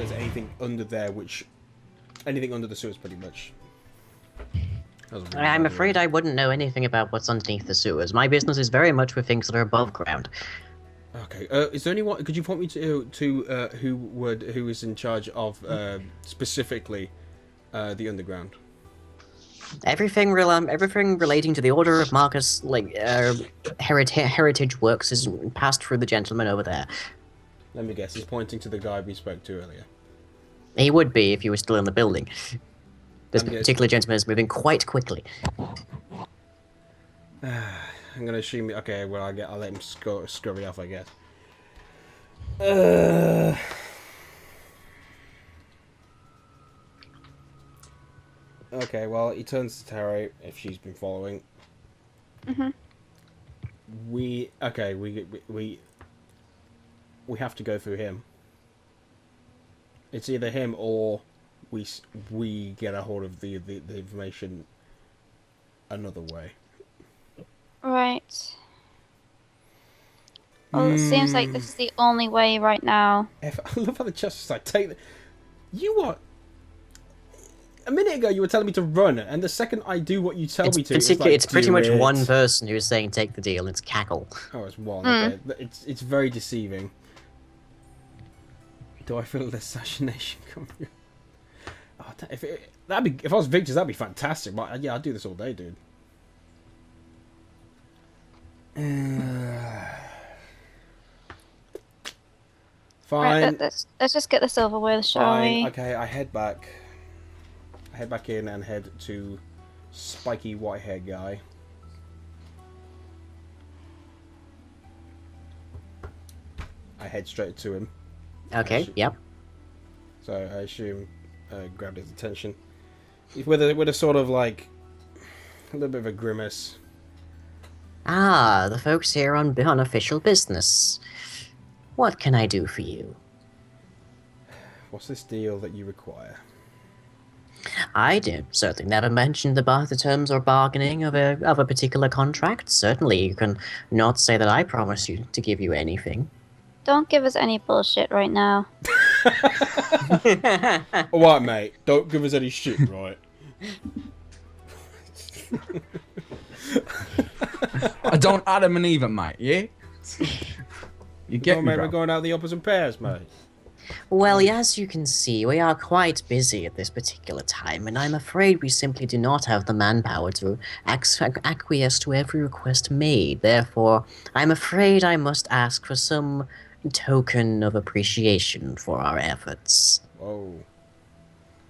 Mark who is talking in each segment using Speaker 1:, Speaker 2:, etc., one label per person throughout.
Speaker 1: there's anything under there, anything under the sewers, pretty much.
Speaker 2: I'm afraid I wouldn't know anything about what's underneath the sewers. My business is very much with things that are above ground.
Speaker 1: Okay. Is there anyone? Could you point me to who is in charge of specifically the underground?
Speaker 2: Everything relating to the Order of Marcus, like heritage works, is passed through the gentleman over there.
Speaker 1: Let me guess. He's pointing to the guy we spoke to earlier.
Speaker 2: He would be if he was still in the building. This particular gentleman is moving quite quickly.
Speaker 1: I'm gonna assume. Okay, well, I'll let him scurry off, I guess. Okay, well, he turns to Taro if she's been following. We have to go through him. It's either him or we get a hold of the information another way.
Speaker 3: Right. Well, it seems like this is the only way right now.
Speaker 1: I love how the chest is like, take the... You what? A minute ago you were telling me to run, and the second I do what you tell me to,
Speaker 2: it's pretty much one person who's saying take the deal. It's Cackle.
Speaker 1: Oh, it's one. Okay. It's very deceiving. Do I feel the assassination coming? Oh, if I was Victor's, that'd be fantastic. But yeah, I'd do this all day, dude. Fine.
Speaker 3: Right, let's just get this over with, shall we?
Speaker 1: Okay, I head back. I head back in and head to spiky white hair guy. I head straight to him.
Speaker 2: Okay. Yep.
Speaker 1: So I assume grabbed his attention with a sort of like a little bit of a grimace.
Speaker 2: Ah, the folks here on official business. What can I do for you?
Speaker 1: What's this deal that you require?
Speaker 2: I did certainly never mention the terms or bargaining of a particular contract. Certainly, you can not say that I promised you to give you anything.
Speaker 3: Don't give us any bullshit right now.
Speaker 1: Alright, mate. Don't give us any shit, right?
Speaker 4: I don't add them and even, mate, yeah? You get me,
Speaker 1: we're going out the opposite pairs, mate.
Speaker 2: Well, as you can see, we are quite busy at this particular time, and I'm afraid we simply do not have the manpower to acquiesce to every request made. Therefore, I'm afraid I must ask for some token of appreciation for our efforts.
Speaker 1: Whoa.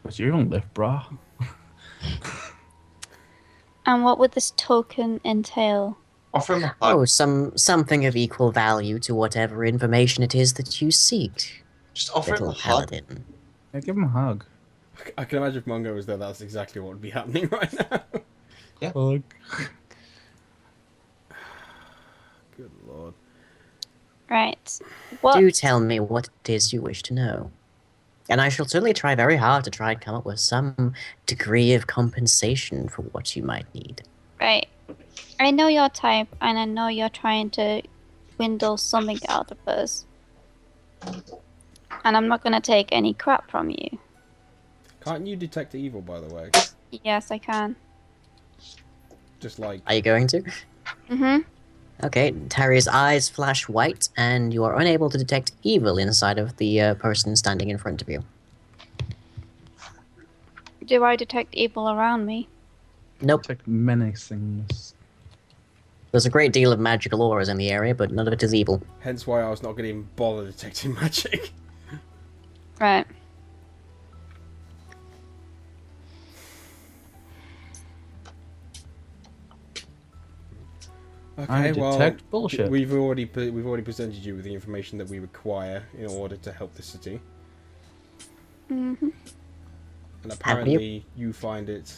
Speaker 4: What's your own lift, brah?
Speaker 3: And what would this token entail?
Speaker 5: Offer him a hug.
Speaker 2: Oh, something of equal value to whatever information it is that you seek.
Speaker 5: Just offer him a
Speaker 2: Little
Speaker 5: hug.
Speaker 2: paladin.
Speaker 4: Yeah, give him a hug.
Speaker 1: I can imagine if Mongo was there, that's exactly what would be happening right now.
Speaker 5: Yeah.
Speaker 4: Hug.
Speaker 1: Good lord.
Speaker 3: Right. What?
Speaker 2: Do tell me what it is you wish to know. And I shall certainly try very hard to try and come up with some degree of compensation for what you might need.
Speaker 3: Right. I know your type, and I know you're trying to swindle something out of us. And I'm not going to take any crap from you.
Speaker 1: Can't you detect evil, by the way?
Speaker 3: Yes, I can.
Speaker 1: Just like...
Speaker 2: Are you going to?
Speaker 3: Mm-hmm.
Speaker 2: Okay, Terry's eyes flash white, and you are unable to detect evil inside of the person standing in front of you.
Speaker 3: Do I detect evil around me?
Speaker 2: Nope.
Speaker 4: It's like menacingness.
Speaker 2: There's a great deal of magical auras in the area, but none of it is evil.
Speaker 1: Hence why I was not going to even bother detecting magic.
Speaker 3: Right.
Speaker 1: Okay,
Speaker 4: I detect
Speaker 1: well,
Speaker 4: bullshit.
Speaker 1: We've already presented you with the information that we require in order to help the city.
Speaker 3: Mm-hmm.
Speaker 1: And apparently you find it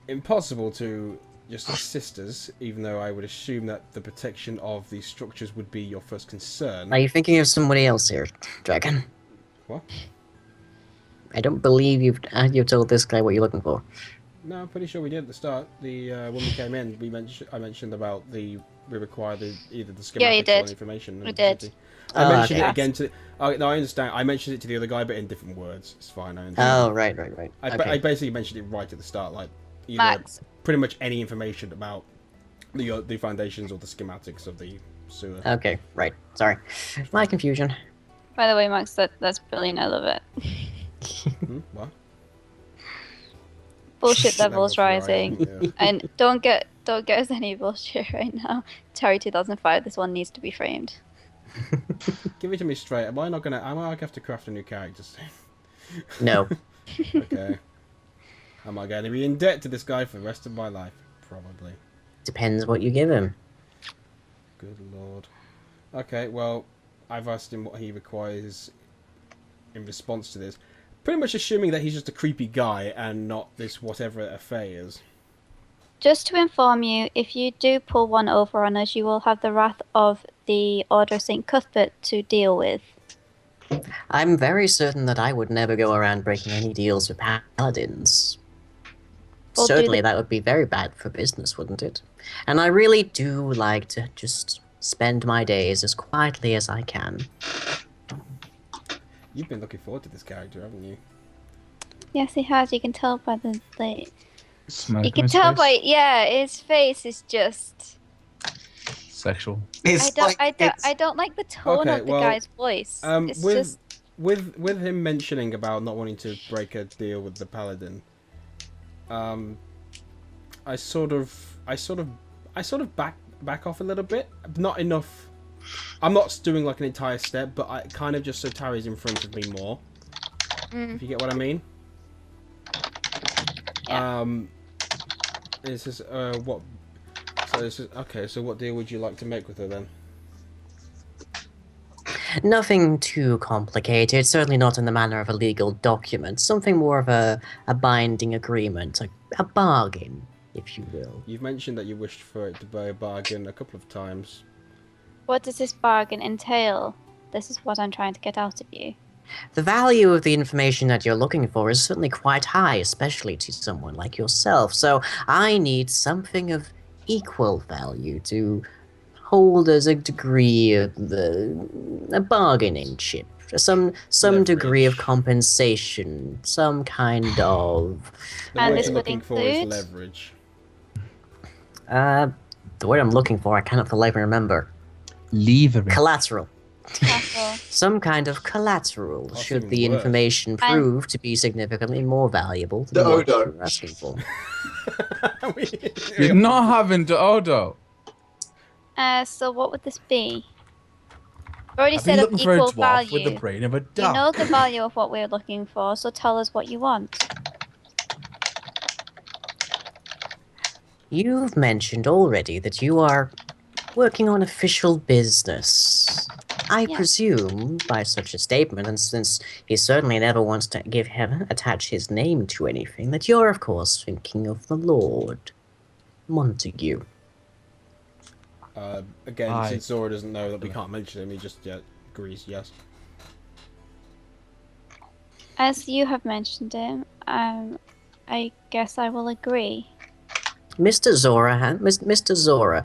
Speaker 1: impossible to just assist us, even though I would assume that the protection of these structures would be your first concern.
Speaker 2: Are you thinking of somebody else here, Dragon?
Speaker 1: What?
Speaker 2: I don't believe you've told this guy what you're looking for.
Speaker 1: No, I'm pretty sure we did at the start. When we came in, I mentioned about we require either the schematics
Speaker 3: Yeah, you
Speaker 1: or
Speaker 3: did.
Speaker 1: the information.
Speaker 3: We did.
Speaker 1: I mentioned
Speaker 2: okay.
Speaker 1: it again to. No, I understand. I mentioned it to the other guy, but in different words. It's fine. I understand.
Speaker 2: Oh, right.
Speaker 1: I
Speaker 2: Okay.
Speaker 1: basically mentioned it right at the start, like either
Speaker 3: Max.
Speaker 1: pretty much any information about the foundations or the schematics of the sewer.
Speaker 2: Okay, right. Sorry. My confusion.
Speaker 3: By the way, Max, that's brilliant. I love it.
Speaker 1: What?
Speaker 3: Bullshit levels
Speaker 1: Levels
Speaker 3: rising.
Speaker 1: yeah.
Speaker 3: And don't get us any bullshit right now. Terry 2005, this one needs to be framed.
Speaker 1: Give it to me straight. Am I have to craft a new character soon?
Speaker 2: No.
Speaker 1: Okay. Am I going to be in debt to this guy for the rest of my life? Probably.
Speaker 2: Depends what you give him.
Speaker 1: Good lord. Okay, well, I've asked him what he requires in response to this. Pretty much assuming that he's just a creepy guy and not this whatever Affair is.
Speaker 3: Just to inform you, if you do pull one over on us, you will have the wrath of the Order of St. Cuthbert to deal with.
Speaker 2: I'm very certain that I would never go around breaking any deals with paladins.
Speaker 3: Well,
Speaker 2: Certainly that would be very bad for business, wouldn't it? And I really do like to just spend my days as quietly as I can.
Speaker 1: You've been looking forward to this character, haven't you?
Speaker 3: Yes, he has. You can tell by the
Speaker 4: Smoke
Speaker 3: you
Speaker 4: on
Speaker 3: can
Speaker 4: his
Speaker 3: tell
Speaker 4: face?
Speaker 3: by his face is just.
Speaker 4: Sexual.
Speaker 5: It's
Speaker 3: I don't like the tone
Speaker 1: Okay,
Speaker 3: of the
Speaker 1: well,
Speaker 3: guy's voice. It's just.
Speaker 1: with him mentioning about not wanting to break a deal with the paladin, I sort of back off a little bit. Not enough. I'm not doing like an entire step, but I kind of just so Tari's in front of me more. If you get what I mean.
Speaker 3: Yeah.
Speaker 1: This is what. So this is okay. So what deal would you like to make with her then?
Speaker 2: Nothing too complicated, certainly not in the manner of a legal document. Something more of a binding agreement, a bargain, if you will.
Speaker 1: You've mentioned that you wished for it to be a bargain a couple of times.
Speaker 3: What does this bargain entail? This is what I'm trying to get out of you.
Speaker 2: The value of the information that you're looking for is certainly quite high, especially to someone like yourself, so I need something of equal value to hold as a degree of a bargaining chip, some degree of
Speaker 1: Leverage.
Speaker 2: compensation, some kind of
Speaker 1: The
Speaker 3: And
Speaker 1: word
Speaker 3: this
Speaker 1: you're
Speaker 3: would
Speaker 1: looking for is
Speaker 3: include?
Speaker 1: leverage.
Speaker 2: the word I'm looking for. I cannot for the life of me remember.
Speaker 4: Leavering.
Speaker 2: Collateral.
Speaker 3: Castle.
Speaker 2: Some kind of collateral,
Speaker 1: That's
Speaker 2: should
Speaker 1: even
Speaker 2: the
Speaker 1: worse.
Speaker 2: information prove to be significantly more valuable than
Speaker 5: The
Speaker 2: what
Speaker 5: Odo.
Speaker 2: you're asking for.
Speaker 4: You're not having to Odo.
Speaker 3: So what would this be? We already
Speaker 4: I've
Speaker 3: said
Speaker 4: been
Speaker 3: of
Speaker 4: looking for a
Speaker 3: equal
Speaker 4: dwarf
Speaker 3: value.
Speaker 4: with the brain of a
Speaker 3: You
Speaker 4: duck.
Speaker 3: know the value of what we're looking for, so tell us what you want.
Speaker 2: You've mentioned already that you are working on official business. I
Speaker 3: Yes.
Speaker 2: presume, by such a statement, and since he certainly never wants to attach his name to anything, that you're of course thinking of the Lord Montague.
Speaker 1: Again,
Speaker 4: Aye.
Speaker 1: since Zora doesn't know that we can't mention him, he just agrees, yes.
Speaker 3: As you have mentioned him, I guess I will agree.
Speaker 2: Mr. Zora,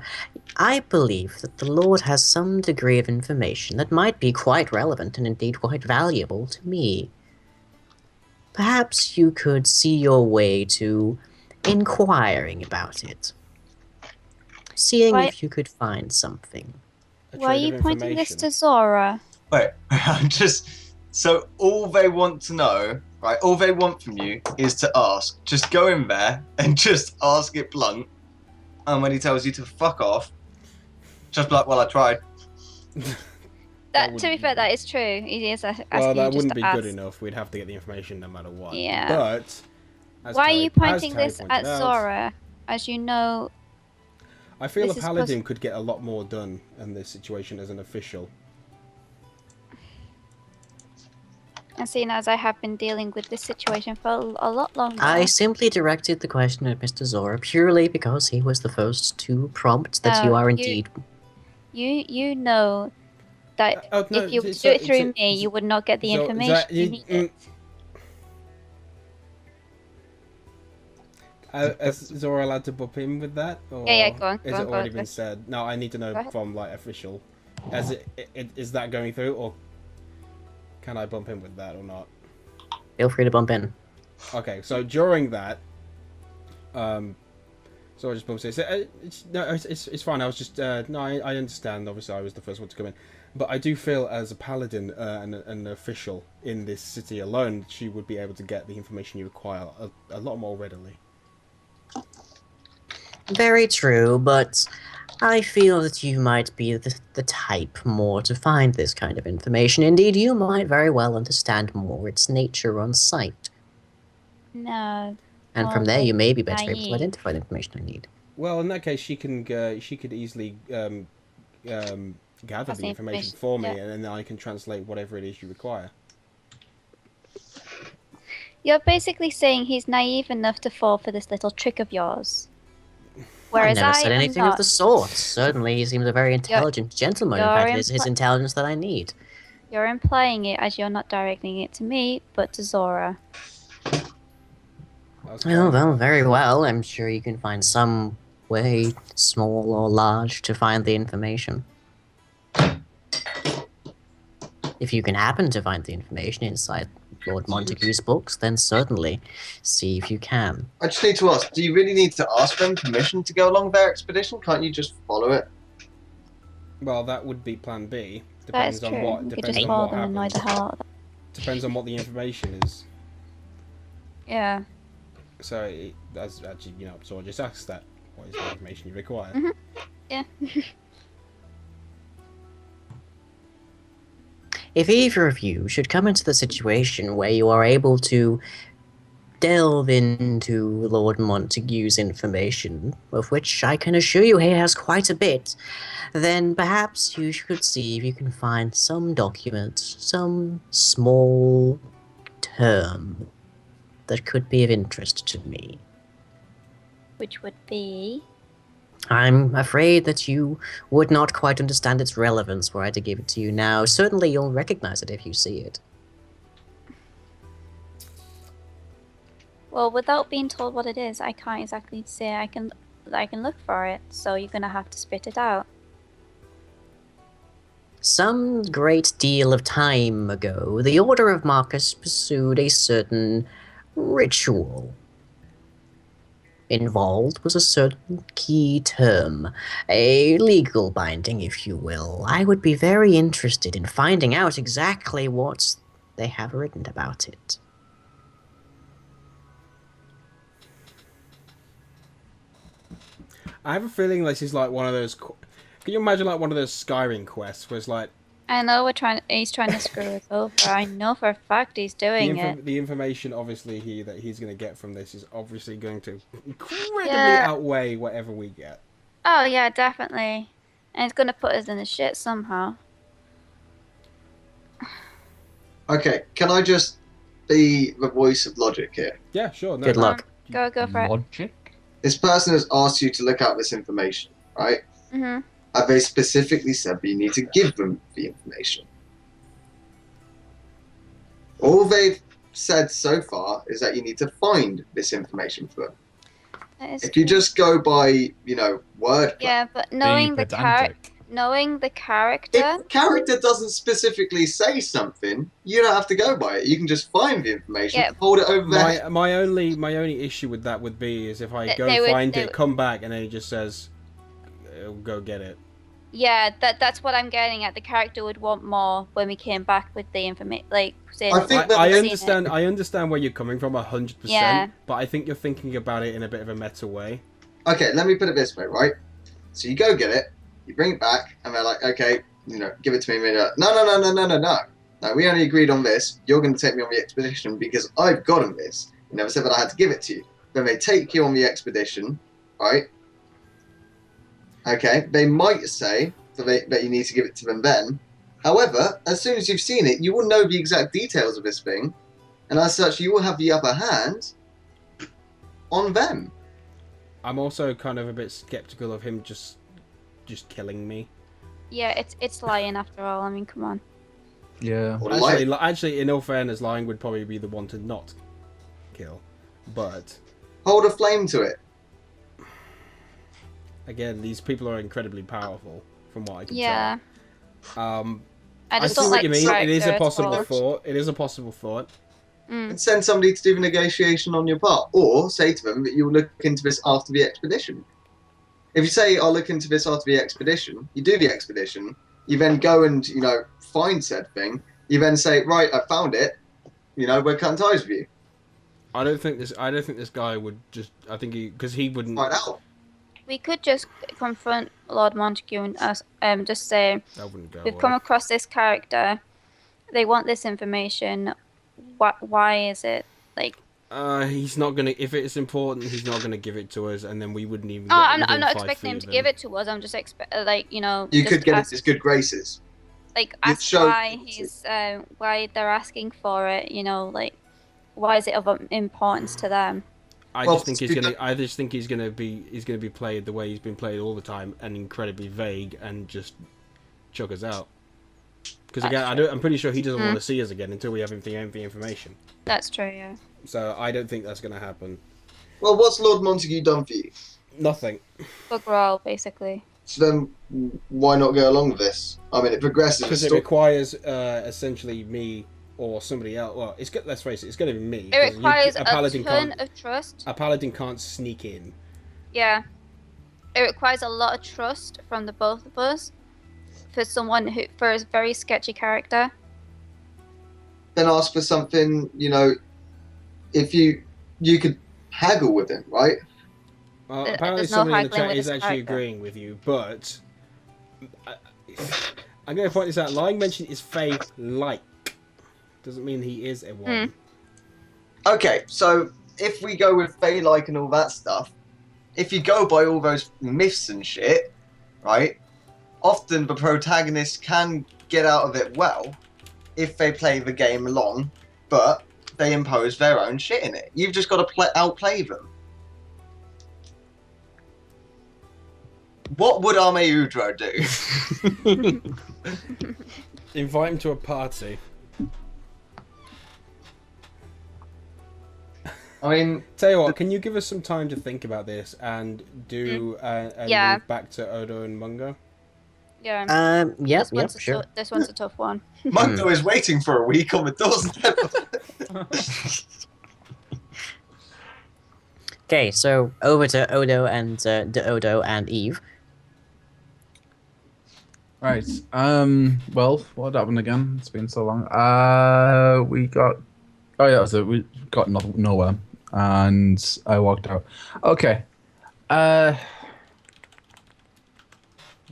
Speaker 2: I believe that the Lord has some degree of information that might be quite relevant and indeed quite valuable to me. Perhaps you could see your way to inquiring about it. Seeing
Speaker 3: Why-
Speaker 2: if you could find something.
Speaker 1: A
Speaker 3: Why are
Speaker 1: trade
Speaker 3: you
Speaker 1: of
Speaker 3: pointing this
Speaker 1: information.
Speaker 3: to Zora?
Speaker 5: Wait, I'm just. So all they want to know, right? All they want from you is to ask. Just go in there and just ask it blunt. And when he tells you to fuck off, just be like, well, I tried.
Speaker 3: To be
Speaker 1: wouldn't-
Speaker 3: fair, that is true. He is asking
Speaker 1: Well,
Speaker 3: you
Speaker 1: that
Speaker 3: just
Speaker 1: wouldn't
Speaker 3: to
Speaker 1: be
Speaker 3: ask.
Speaker 1: good enough. We'd have to get the information no matter what.
Speaker 3: Yeah.
Speaker 1: But as
Speaker 3: Why are
Speaker 1: Terry-
Speaker 3: you
Speaker 1: as
Speaker 3: pointing
Speaker 1: Terry
Speaker 3: this
Speaker 1: pointed
Speaker 3: at
Speaker 1: out,
Speaker 3: Zora? As you know,
Speaker 1: I feel a
Speaker 3: This is
Speaker 1: paladin could get a lot more done in this situation as an official.
Speaker 3: and seeing as I have been dealing with this situation for a lot longer.
Speaker 2: I simply directed the question at Mr. Zora purely because he was the first to prompt that you
Speaker 3: No,
Speaker 2: are
Speaker 3: you-
Speaker 2: indeed.
Speaker 3: You know that
Speaker 1: Oh, no,
Speaker 3: if you
Speaker 1: it's-
Speaker 3: do it
Speaker 1: it's-
Speaker 3: through
Speaker 1: it's-
Speaker 3: me, you would not get the
Speaker 1: so-
Speaker 3: information
Speaker 1: that-
Speaker 3: you needed.
Speaker 1: Is Zora allowed to bump in with that? Or
Speaker 3: Yeah, go on,
Speaker 1: Is
Speaker 3: go
Speaker 1: it
Speaker 3: on,
Speaker 1: already
Speaker 3: go
Speaker 1: been
Speaker 3: on.
Speaker 1: said? No, I need to know
Speaker 3: Go ahead.
Speaker 1: from like official Is that going through, or can I bump in with that or not?
Speaker 2: Feel free to bump in.
Speaker 1: Okay, so during that, so I just bumped in. So, it's fine. I was just no, I understand. Obviously, I was the first one to come in, but I do feel as a paladin and an official in this city alone, she would be able to get the information you require a lot more readily.
Speaker 2: Very true, but I feel that you might be the type more to find this kind of information. Indeed, you might very well understand more its nature on sight.
Speaker 3: No.
Speaker 2: And from
Speaker 3: Well,
Speaker 2: there, you may be better able to
Speaker 3: naive.
Speaker 2: identify the information I need.
Speaker 1: Well, in that case, she could easily gather
Speaker 3: That's
Speaker 1: the
Speaker 3: the
Speaker 1: information
Speaker 3: information,
Speaker 1: for me,
Speaker 3: yeah.
Speaker 1: and then I can translate whatever it is you require.
Speaker 3: You're basically saying he's naive enough to fall for this little trick of yours.
Speaker 2: I
Speaker 3: Whereas
Speaker 2: never
Speaker 3: I
Speaker 2: said
Speaker 3: am
Speaker 2: anything
Speaker 3: not.
Speaker 2: of the sort. Certainly, he seems a very intelligent gentleman. In
Speaker 3: you're
Speaker 2: fact, it is his intelligence that I need.
Speaker 3: You're implying it as you're not directing it to me, but to Zora.
Speaker 1: That's
Speaker 2: Well,
Speaker 1: fine.
Speaker 2: very well. I'm sure you can find some way, small or large, to find the information. If you can happen to find the information inside Lord Montague's books, then certainly see if you can.
Speaker 5: I just need to ask, do you really need to ask them permission to go along their expedition? Can't you just follow it?
Speaker 1: Well, that would be Plan B.
Speaker 3: That is
Speaker 1: Depends on
Speaker 3: true.
Speaker 1: what.
Speaker 3: You could
Speaker 1: Depends
Speaker 3: just
Speaker 1: on
Speaker 3: follow
Speaker 1: what
Speaker 3: them and annoy
Speaker 1: happens.
Speaker 3: the hell out of them.
Speaker 1: Depends on what the information is.
Speaker 3: Yeah.
Speaker 1: So, as actually, so I just asked that. What is the information you require?
Speaker 3: Mhm. Yeah.
Speaker 2: If either of you should come into the situation where you are able to delve into Lord Montague's information, of which I can assure you he has quite a bit, then perhaps you should see if you can find some document, some small term that could be of interest to me.
Speaker 3: Which would be.
Speaker 2: I'm afraid that you would not quite understand its relevance were I to give it to you now. Certainly you'll recognize it if you see it.
Speaker 3: Well, without being told what it is, I can't exactly say I can look for it. So you're gonna have to spit it out.
Speaker 2: Some great deal of time ago, the Order of Marcus pursued a certain ritual. Involved was a certain key term, a legal binding, if you will. I would be very interested in finding out exactly what they have written about it.
Speaker 1: I have a feeling this is like one of those. Can you imagine like one of those Skyrim quests where it's like
Speaker 3: I know he's trying to screw us over. I know for a fact he's doing it.
Speaker 1: the information obviously that he's going to get from this is obviously going to incredibly
Speaker 3: Yeah.
Speaker 1: outweigh whatever we get.
Speaker 3: Oh yeah, definitely. And it's gonna put us in the shit somehow.
Speaker 5: Okay, can I just be the voice of logic here?
Speaker 1: Yeah, sure. No,
Speaker 2: Good luck.
Speaker 3: Go for it.
Speaker 4: Logic?
Speaker 5: This person has asked you to look out this information, right?
Speaker 3: Mhm.
Speaker 5: Have they specifically said that you need to give them the information? All they've said so far is that you need to find this information for them.
Speaker 3: That is
Speaker 5: If you
Speaker 3: true.
Speaker 5: just go by, word,
Speaker 3: Yeah, but knowing the
Speaker 4: pedantic.
Speaker 3: character.
Speaker 5: if the character doesn't specifically say something, you don't have to go by it. You can just find the information,
Speaker 3: Yeah.
Speaker 5: hold it over there.
Speaker 1: my only issue with that would be is if I
Speaker 3: They-
Speaker 1: go
Speaker 3: they would-
Speaker 1: find
Speaker 3: they
Speaker 1: it,
Speaker 3: would-
Speaker 1: come back, and then he just says, "Go get it."
Speaker 3: Yeah, that's what I'm getting at. The character would want more when we came back with the information, like saying.
Speaker 5: I think that
Speaker 1: I
Speaker 5: they've
Speaker 1: understand. I understand where you're coming from 100%.
Speaker 3: Yeah.
Speaker 1: But I think you're thinking about it in a bit of a meta way.
Speaker 5: Okay, let me put it this way, right? So you go get it, you bring it back, and they're like, okay, give it to me. And you're like, no. No, we only agreed on this. You're going to take me on the expedition because I've gotten this. You never said that I had to give it to you. Then they take you on the expedition, right? Okay, they might say that you need to give it to them then. However, as soon as you've seen it, you will know the exact details of this thing, and as such, you will have the upper hand on them.
Speaker 1: I'm also kind of a bit skeptical of him just killing me.
Speaker 3: Yeah, it's lying after all. I mean, come on.
Speaker 4: Yeah.
Speaker 5: Or like,
Speaker 1: Actually, in all fairness, lying would probably be the one to not kill. But
Speaker 5: hold a flame to it.
Speaker 1: again, these people are incredibly powerful, from what I can
Speaker 3: Yeah. I just
Speaker 1: see
Speaker 3: don't
Speaker 1: what
Speaker 3: like
Speaker 1: you
Speaker 3: the
Speaker 1: mean. It is a
Speaker 3: character at
Speaker 1: possible
Speaker 3: all.
Speaker 1: thought. It is a possible thought.
Speaker 5: And send somebody to do the negotiation on your part, or say to them that you'll look into this after the expedition. If you say, "I'll look into this after the expedition," you do the expedition. You then go and find said thing. You then say, "Right, I found it. We're cutting ties with you."
Speaker 1: I don't think this guy would just. I think because he wouldn't.
Speaker 5: Find out.
Speaker 3: We could just confront Lord Montague and ask, just say,
Speaker 1: That wouldn't go
Speaker 3: we've
Speaker 1: well.
Speaker 3: come across this character. They want this information. Why is it like?
Speaker 1: He's not gonna. If it's important, he's not gonna give it to us, and then we wouldn't even.
Speaker 3: Oh,
Speaker 1: Get
Speaker 3: I'm
Speaker 1: within
Speaker 3: not
Speaker 1: 5
Speaker 3: expecting him
Speaker 1: feet
Speaker 3: to
Speaker 1: of
Speaker 3: give it to us. I'm just
Speaker 5: You
Speaker 3: just
Speaker 5: could get
Speaker 3: ask,
Speaker 5: his good graces.
Speaker 3: ask
Speaker 5: show-
Speaker 3: why why they're asking for it. Why is it of importance to them?
Speaker 1: I
Speaker 5: Well,
Speaker 1: just think he's gonna. I just think he's gonna be played the way he's been played all the time, and incredibly vague, and just chuck us out. Because again, I'm pretty sure he doesn't want to see us again until we have the information.
Speaker 3: That's true. Yeah.
Speaker 1: So I don't think that's gonna happen.
Speaker 5: Well, what's Lord Montague done for you?
Speaker 1: Nothing.
Speaker 3: Bug roll, basically.
Speaker 5: So then, why not go along with this? I mean, it progresses.
Speaker 1: Because it requires essentially me or somebody else. Well, let's face it, it's going to be me.
Speaker 3: It
Speaker 1: 'cause
Speaker 3: requires
Speaker 1: a
Speaker 3: a
Speaker 1: paladin
Speaker 3: ton
Speaker 1: can't.
Speaker 3: of trust.
Speaker 1: A paladin can't sneak in.
Speaker 3: Yeah. It requires a lot of trust from the both of us for a very sketchy character.
Speaker 5: Then ask for something. If you could haggle with him, right?
Speaker 1: Well,
Speaker 3: There's
Speaker 1: apparently
Speaker 3: no
Speaker 1: somebody in the
Speaker 3: haggling
Speaker 1: chat
Speaker 3: with
Speaker 1: is
Speaker 3: this
Speaker 1: actually
Speaker 3: character.
Speaker 1: agreeing with you, but I'm going to point this out. Lying mention is Fey-like. Doesn't mean he is a one.
Speaker 5: Okay, so if we go with Fey-like and all that stuff, if you go by all those myths and shit, right? Often the protagonist can get out of it well if they play the game along, but they impose their own shit in it. You've just got to outplay them. What would Armeudro do?
Speaker 1: Invite him to a party.
Speaker 5: I mean,
Speaker 1: Tell you what, can you give us some time to think about this and do
Speaker 3: Yeah.
Speaker 1: move back to Odo and Mungo?
Speaker 3: Yeah.
Speaker 2: Yep, sure.
Speaker 3: This one's a tough one.
Speaker 5: Mungo is waiting for a week on the doorstep.
Speaker 2: Okay, so over to Odo and Odo and Eve.
Speaker 4: Right. Well, what happened again? It's been so long. We got. Oh yeah, so we got nowhere, and I walked out. Okay.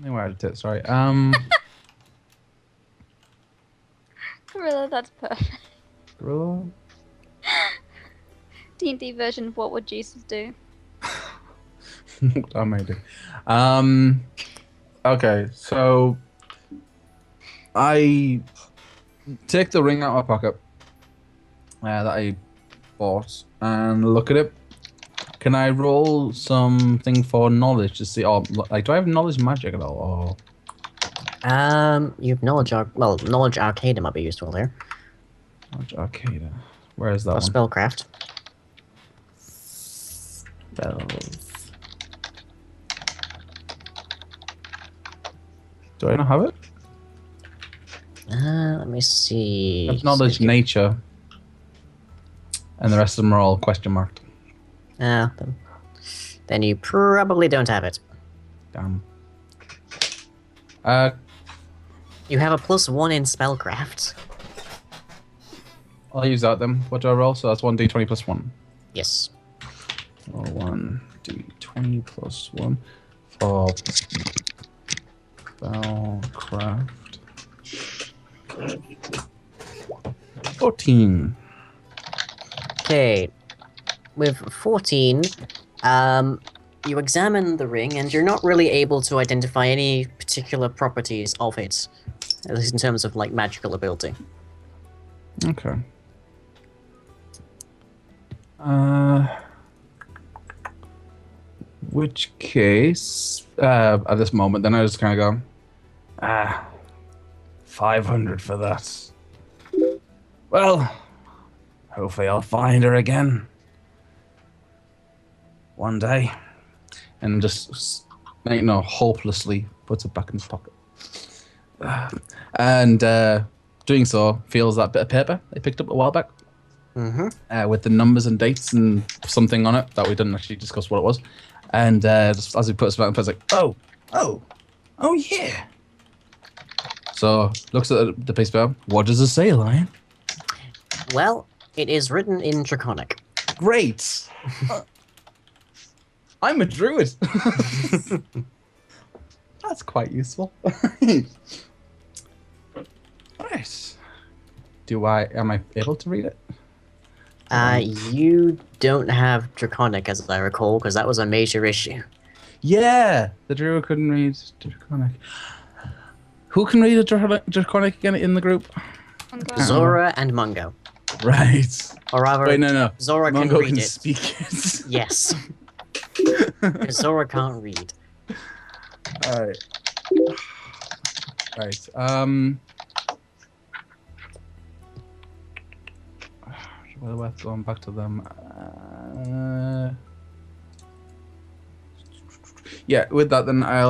Speaker 4: Anyway, I did it. Sorry.
Speaker 3: Gorilla, that's perfect.
Speaker 4: Gorilla?
Speaker 3: D&D version of What Would Jesus Do?
Speaker 4: I made it. Okay, so I take the ring out of my pocket that I bought and look at it. Can I roll something for knowledge to see? Oh, like, do I have knowledge magic at all? Or
Speaker 2: You've knowledge knowledge arcana might be useful there.
Speaker 4: knowledge arcana? Where is that
Speaker 2: Or
Speaker 4: one?
Speaker 2: spellcraft.
Speaker 4: Spells. Do I not have it?
Speaker 2: Let me see.
Speaker 4: I have knowledge nature, and the rest of them are all question marked.
Speaker 2: Then you probably don't have it.
Speaker 4: Damn.
Speaker 2: You have a +1 in spellcraft.
Speaker 4: I'll use that then. What do I roll? So that's 1d20 plus 1.
Speaker 2: Yes.
Speaker 4: Or 1d20 plus 1 for spellcraft. 14.
Speaker 2: Okay. With 14, you examine the ring, and you're not really able to identify any particular properties of it, at least in terms of like magical ability.
Speaker 4: Okay. Which case, at this moment, then I just kind of go, 500 for that. Well, hopefully I'll find her again one day. And just, hopelessly puts it back in his pocket. And doing so feels that bit of paper they picked up a while back with the numbers and dates and something on it that we didn't actually discuss what it was. And just as we put it back, it's like, oh yeah. So looks at the piece of paper. What does it say, Lion?
Speaker 2: Well, it is written in Draconic.
Speaker 4: Great. I'm a druid. That's quite useful. Right. Am I able to read it?
Speaker 2: You don't have Draconic, as I recall, because that was a major issue.
Speaker 4: Yeah, the druid couldn't read Draconic. Who can read a Draconic again in the group?
Speaker 2: Zora and Mungo.
Speaker 4: Right.
Speaker 2: Or rather,
Speaker 4: Wait, no.
Speaker 2: Zora can
Speaker 4: Mungo
Speaker 2: read
Speaker 4: can
Speaker 2: it.
Speaker 4: speak it.
Speaker 2: Yes. Because Zora can't read.
Speaker 4: Alright. Right. Well, going back to them. Yeah, with that then I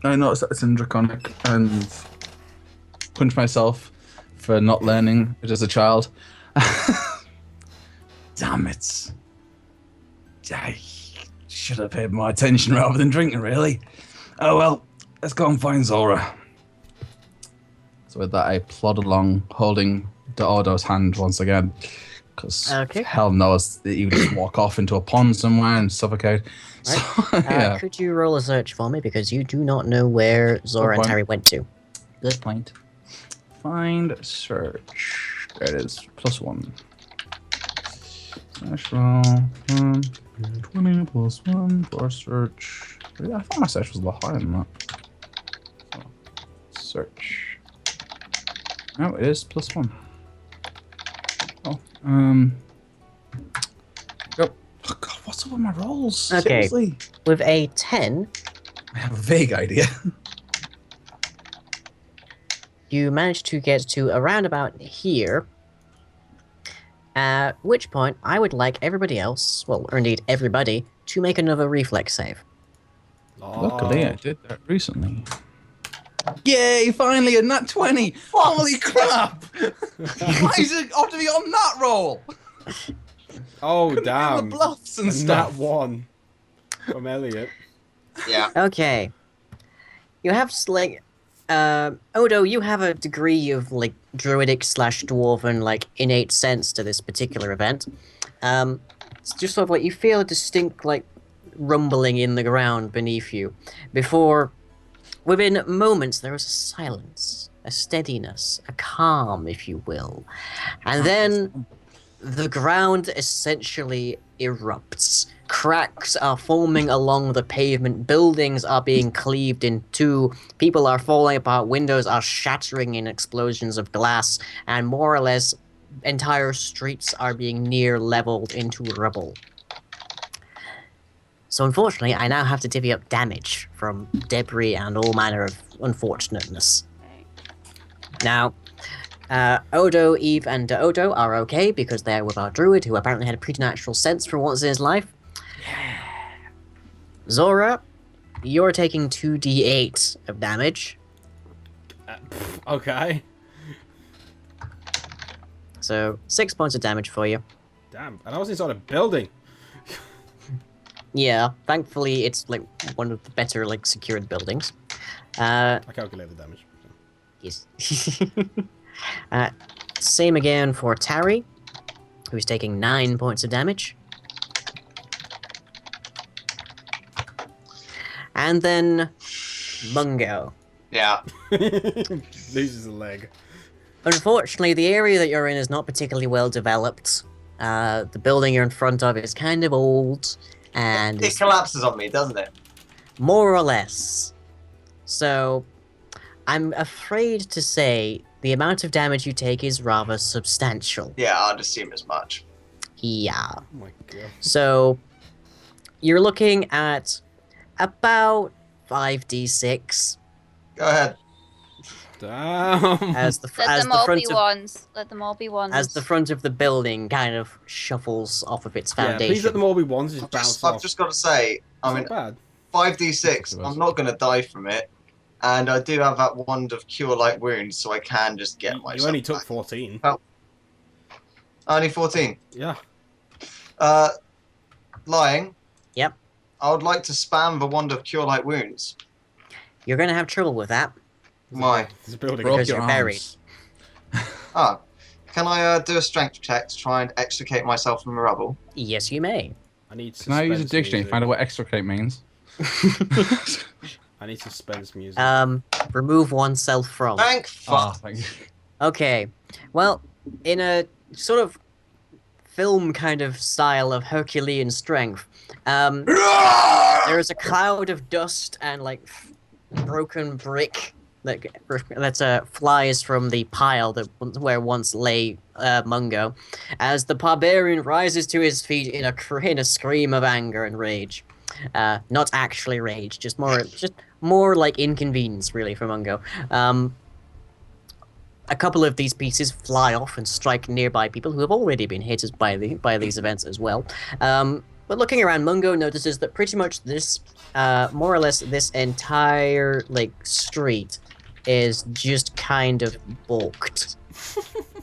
Speaker 4: notice that it's in Draconic and punch myself for not learning it as a child. Damn it. I should have paid more attention rather than drinking, really. Oh well, let's go and find Zora. So with that, I plod along, holding Deodo's hand once again. Because hell knows that you just walk off into a pond somewhere and suffocate.
Speaker 2: Right.
Speaker 4: So, yeah.
Speaker 2: Could you roll a search for me? Because you do not know where Zora and Harry went to.
Speaker 4: Good point. Find search. There it is. +1. Search roll. 20 +1 for search. I thought my search was a lot higher than that. So, search. No, it is +1. Oh, Yep. Oh God, what's up with my rolls?
Speaker 2: Okay.
Speaker 4: Seriously.
Speaker 2: With a 10,
Speaker 4: I have a vague idea.
Speaker 2: you managed to get to around about here. At which point, I would like everybody else, well, or indeed everybody, to make another reflex save.
Speaker 4: Luckily, I did that recently. Yay! Finally, a nat 20! Holy crap! Why is it have to be on that roll?
Speaker 1: Oh,
Speaker 4: Couldn't
Speaker 1: damn.
Speaker 4: do the bluffs and
Speaker 1: Nat
Speaker 4: stuff.
Speaker 1: 1 from Elliot.
Speaker 5: Yeah.
Speaker 2: Okay. You have, Odo, you have a degree of, druidic / dwarven, innate sense to this particular event. It's just sort of you feel a distinct, rumbling in the ground beneath you. Before, within moments, there is a silence, a steadiness, a calm, if you will. And then the ground essentially erupts. Cracks are forming along the pavement. Buildings are being cleaved in two. People are falling apart. Windows are shattering in explosions of glass. And more or less, entire streets are being near leveled into rubble. So unfortunately, I now have to divvy up damage from debris and all manner of unfortunateness. Now, Odo, Eve, and Odo are okay because they're with our druid, who apparently had a preternatural sense for once in his life. Zora, you're taking 2d8 of damage.
Speaker 1: Okay.
Speaker 2: So, 6 points of damage for you.
Speaker 1: Damn. And I was inside a building.
Speaker 2: Yeah, thankfully it's one of the better secured buildings.
Speaker 1: I calculate the damage.
Speaker 2: Yes. Same again for Tari, who's taking 9 points of damage. And then Mungo.
Speaker 5: Yeah.
Speaker 1: Loses a leg.
Speaker 2: Unfortunately, the area that you're in is not particularly well developed. The building you're in front of is kind of old, and
Speaker 5: It collapses on me, doesn't it?
Speaker 2: more or less. So, I'm afraid to say the amount of damage you take is rather substantial.
Speaker 5: Yeah, I'd assume as much.
Speaker 2: Yeah.
Speaker 1: Oh my god.
Speaker 2: So, you're looking at about 5d6
Speaker 5: Go ahead.
Speaker 1: Damn.
Speaker 2: as the
Speaker 3: Let
Speaker 2: as
Speaker 3: them
Speaker 2: the
Speaker 3: all
Speaker 2: front
Speaker 3: be
Speaker 2: of
Speaker 3: ones. Let them all be ones.
Speaker 2: as the front of the building kind of shuffles off of its
Speaker 1: Yeah,
Speaker 2: foundation.
Speaker 1: please let them all be ones. Just bounce
Speaker 5: I've
Speaker 1: off.
Speaker 5: just got to say, I mean,
Speaker 1: Not bad.
Speaker 5: 5d6, I'm not going to die from it. And I do have that wand of cure light wounds, so I can just get myself
Speaker 1: You only took
Speaker 5: back.
Speaker 1: 14.
Speaker 5: Only 14.
Speaker 1: Yeah.
Speaker 5: Lying.
Speaker 2: Yep.
Speaker 5: I would like to spam the wand of cure light wounds.
Speaker 2: You're gonna have trouble with that.
Speaker 5: Why?
Speaker 1: There's a building.
Speaker 4: Broke
Speaker 2: Because
Speaker 4: your
Speaker 2: you're buried.
Speaker 4: arms.
Speaker 5: Ah. Can I do a strength check to try and extricate myself from the rubble?
Speaker 2: Yes, you may.
Speaker 1: I need
Speaker 4: Can I use a
Speaker 1: suspense
Speaker 4: dictionary to
Speaker 1: music.
Speaker 4: find out what extricate means?
Speaker 1: I need suspense music.
Speaker 2: Remove oneself from.
Speaker 5: Thank
Speaker 4: Ah,
Speaker 5: fuck.
Speaker 4: thank you.
Speaker 2: Okay. Well, in a sort of film kind of style of Herculean strength, there is a cloud of dust and like broken brick that flies from the pile that where once lay Mungo, as the barbarian rises to his feet in a scream of anger and rage. Not actually rage, just more like inconvenience, really, for Mungo. A couple of these pieces fly off and strike nearby people who have already been hit by these events as well. But looking around, Mungo notices that pretty much this, more or less, this entire street is just kind of bulked.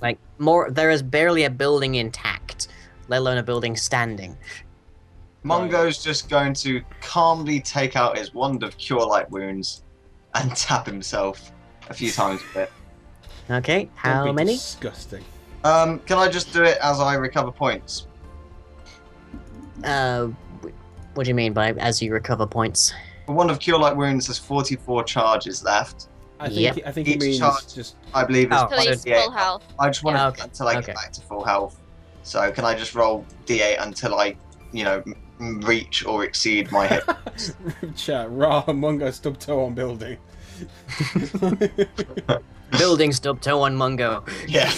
Speaker 2: There is barely a building intact, let alone a building standing.
Speaker 5: Mungo's just going to calmly take out his wand of cure light wounds and tap himself a few times with it.
Speaker 2: Okay,
Speaker 1: Don't
Speaker 2: how
Speaker 1: be
Speaker 2: many?
Speaker 1: Disgusting.
Speaker 5: Can I just do it as I recover points?
Speaker 2: What do you mean by as you recover points?
Speaker 5: The wand of cure light wounds has 44 charges left.
Speaker 1: I think
Speaker 2: Yep.
Speaker 1: I think it
Speaker 5: Each
Speaker 1: means
Speaker 5: charge-
Speaker 1: just
Speaker 5: I believe it's
Speaker 2: Oh,
Speaker 3: Till he's
Speaker 5: 48.
Speaker 3: full health.
Speaker 5: I just want to
Speaker 2: Okay,
Speaker 5: until I
Speaker 2: okay.
Speaker 5: get back to full health. So can I just roll D8 until I, reach or exceed my hit?
Speaker 1: chat. Ra, Mungo stub toe on building.
Speaker 2: Building stub toe on Mungo.
Speaker 5: Yeah.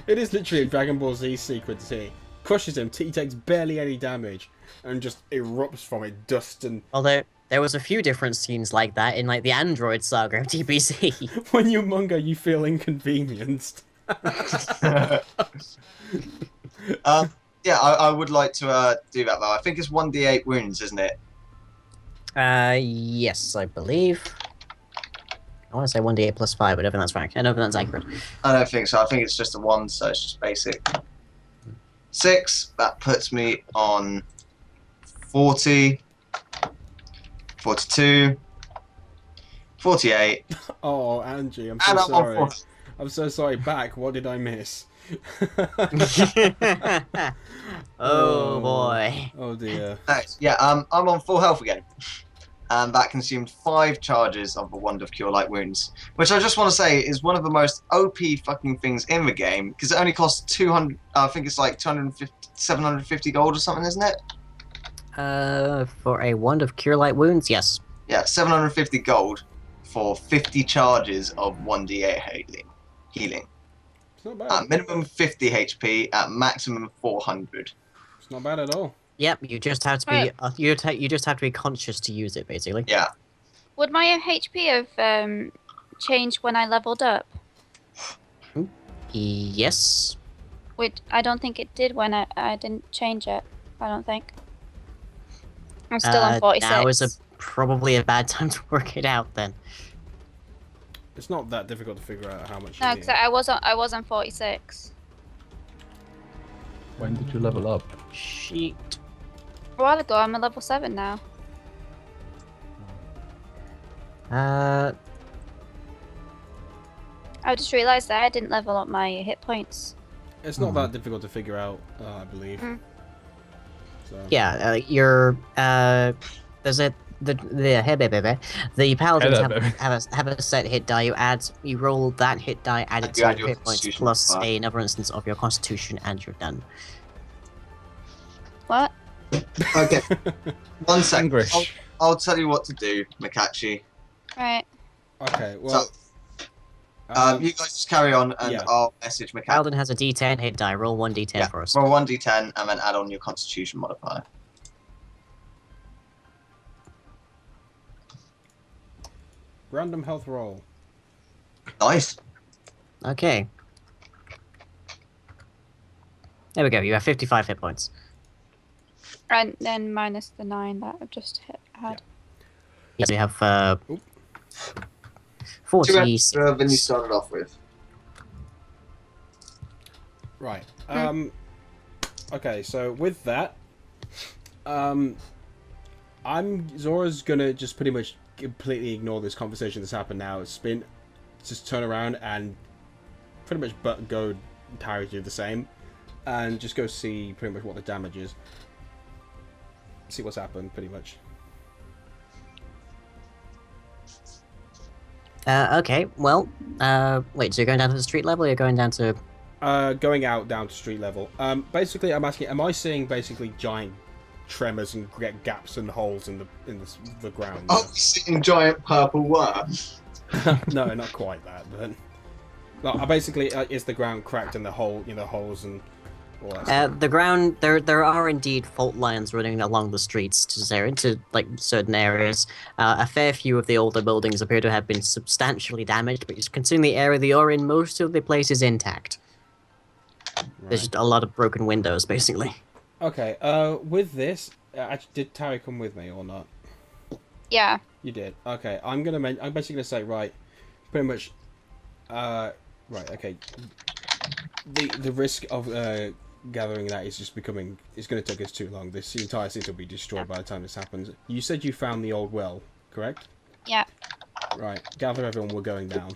Speaker 1: It is literally a Dragon Ball Z sequence here. Crushes him, he takes barely any damage, and just erupts from it dust and.
Speaker 2: Although there was a few different scenes like that in the Android saga of TBC.
Speaker 1: When you're Mungo, you feel inconvenienced.
Speaker 5: Yeah, I would like to do that though. I think it's 1d8 wounds, isn't it?
Speaker 2: Yes, I believe. I want to say 1d8 plus 5, but I don't think that's right. I don't think that's accurate.
Speaker 5: I don't think so. I think it's just a 1, so it's just basic. 6, that puts me on 40, 42, 48.
Speaker 1: Oh, Angie, I'm
Speaker 5: And
Speaker 1: so
Speaker 5: I'm on
Speaker 1: sorry.
Speaker 5: 4.
Speaker 1: I'm so sorry. Back. What did I miss?
Speaker 2: Oh boy.
Speaker 1: Oh dear.
Speaker 5: Nice. Yeah, I'm on full health again. And that consumed 5 charges of the Wand of Cure Light Wounds, which I just want to say is one of the most OP fucking things in the game, because it only costs 200. I think it's like 750 gold or something, isn't it?
Speaker 2: For a wand of cure light wounds, yes.
Speaker 5: Yeah, 750 gold for 50 charges of 1d8 healing.
Speaker 1: It's not bad.
Speaker 5: At minimum 50 HP, at maximum 400.
Speaker 1: It's not bad at all.
Speaker 2: Yep, you just have to be you just have to be conscious to use it, basically.
Speaker 5: Yeah.
Speaker 3: Would my HP have changed when I leveled up?
Speaker 2: Yes.
Speaker 3: Which I don't think it did when I didn't change it. I don't think. I'm still on 46.
Speaker 2: Now is probably a bad time to work it out then.
Speaker 1: It's not that difficult to figure out how much.
Speaker 3: No,
Speaker 1: you
Speaker 3: because
Speaker 1: need.
Speaker 3: I was on 46.
Speaker 4: When did you level up?
Speaker 2: Sheet.
Speaker 3: A while ago, I'm a level 7 now.
Speaker 2: Uh,
Speaker 3: I just realised that I didn't level up my hit points.
Speaker 1: It's not that difficult to figure out, I believe.
Speaker 3: Mm.
Speaker 1: So.
Speaker 2: yeah, there's the paladins have a set hit die. You roll that hit die, add it
Speaker 5: And
Speaker 2: to
Speaker 5: you
Speaker 2: your
Speaker 5: add your
Speaker 2: hit points
Speaker 5: constitution
Speaker 2: plus
Speaker 5: modifier.
Speaker 2: another instance of your constitution, and you're done.
Speaker 3: What?
Speaker 5: Okay. 1 second.
Speaker 4: English.
Speaker 5: I'll tell you what to do, Mikachi.
Speaker 3: Right.
Speaker 1: Okay. Well.
Speaker 5: So, you guys just carry on, and
Speaker 1: yeah.
Speaker 5: I'll message Mikachi.
Speaker 2: Paladin has a D10 hit die. Roll 1d10
Speaker 5: Yeah,
Speaker 2: for us.
Speaker 5: roll 1d10 and then add on your constitution modifier.
Speaker 1: Random health roll.
Speaker 5: Nice.
Speaker 2: Okay. There we go. You have 55 hit points.
Speaker 3: And then minus the 9 that I've just had.
Speaker 2: Yes, we have
Speaker 1: Oop.
Speaker 5: 2
Speaker 2: 40.
Speaker 5: extra than you started off with.
Speaker 1: Right. Okay, so with that, Zora's gonna just pretty much completely ignore this conversation that's happened now. Just turn around and pretty much go Harry do the same, and just go see pretty much what the damage is. See what's happened, pretty much.
Speaker 2: Okay, well, wait, so you're going down to the street level or you're going down to...
Speaker 1: Going out down to street level. Basically, I'm asking, am I seeing basically giant tremors and gaps and holes in the ground?
Speaker 5: Oh, you're seeing giant purple worms.
Speaker 1: No, not quite that, but no, basically, is the ground cracked and the holes and all that stuff?
Speaker 2: The ground, there are indeed fault lines running along the streets into like certain areas. A fair few of the older buildings appear to have been substantially damaged, but considering the area they are in, most of the place is intact. There's just a lot of broken windows, basically.
Speaker 1: Okay. With this, did Terry come with me or not?
Speaker 3: Yeah.
Speaker 1: You did. Okay. I'm basically gonna say right. Pretty much. Right. Okay. The risk of gathering that is just becoming. It's going to take us too long. This entire city will be destroyed by the time this happens. You said you found the old well, correct?
Speaker 3: Yeah.
Speaker 1: Right. Gather everyone. We're going down.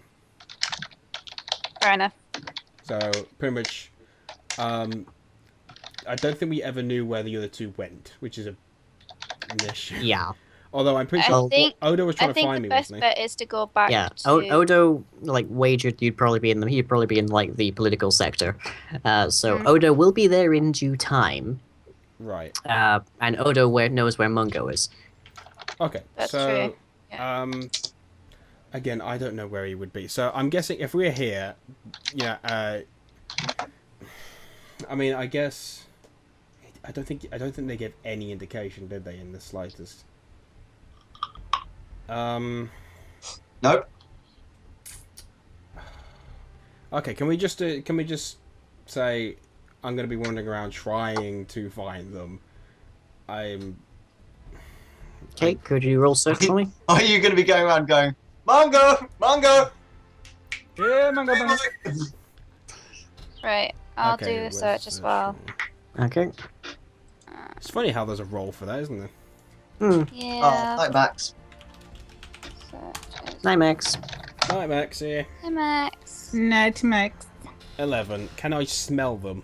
Speaker 3: Fair enough.
Speaker 1: So pretty much. I don't think we ever knew where the other two went, which is an issue.
Speaker 2: Yeah.
Speaker 1: Although I'm pretty sure Odo was trying to find
Speaker 3: the
Speaker 1: me,
Speaker 3: best
Speaker 1: wasn't he?
Speaker 3: bet is to go back
Speaker 2: Yeah,
Speaker 3: to...
Speaker 2: Odo wagered he'd probably be in like the political sector, so Odo will be there in due time.
Speaker 1: Right.
Speaker 2: And Odo knows where Mungo is.
Speaker 1: Okay.
Speaker 3: That's
Speaker 1: so,
Speaker 3: true. Yeah.
Speaker 1: Again, I don't know where he would be. So I'm guessing if we're here, I mean, I guess I don't think they gave any indication, did they, in the slightest?
Speaker 5: Nope.
Speaker 1: Okay, can we just say I'm going to be wandering around trying to find them?
Speaker 2: Okay, could you roll search for me?
Speaker 5: Are you going to be going around going, Mongo, Mongo?
Speaker 4: Yeah, mango, mango.
Speaker 3: Right. I'll
Speaker 1: Okay,
Speaker 3: do a
Speaker 1: where's
Speaker 3: search as well.
Speaker 2: Okay.
Speaker 1: It's funny how there's a roll for that, isn't there?
Speaker 5: Oh,
Speaker 3: Yeah.
Speaker 5: like Max.
Speaker 3: Searches.
Speaker 2: Night, Max.
Speaker 1: Right, Max here.
Speaker 3: Hi, Max.
Speaker 6: Night, Max.
Speaker 1: 11. Can I smell them?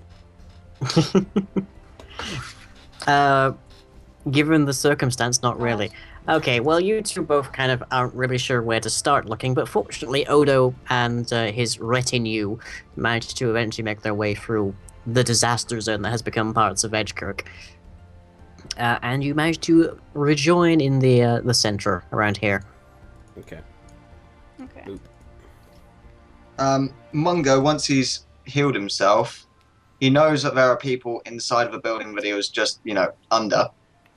Speaker 2: Given the circumstance, not really. Okay, well, you two both kind of aren't really sure where to start looking, but fortunately, Odo and his retinue managed to eventually make their way through the disaster zone that has become parts of Edgekirk. And you managed to rejoin in the center around here.
Speaker 1: Okay.
Speaker 3: Okay.
Speaker 5: Mungo, once he's healed himself, he knows that there are people inside of the building that he was just, under.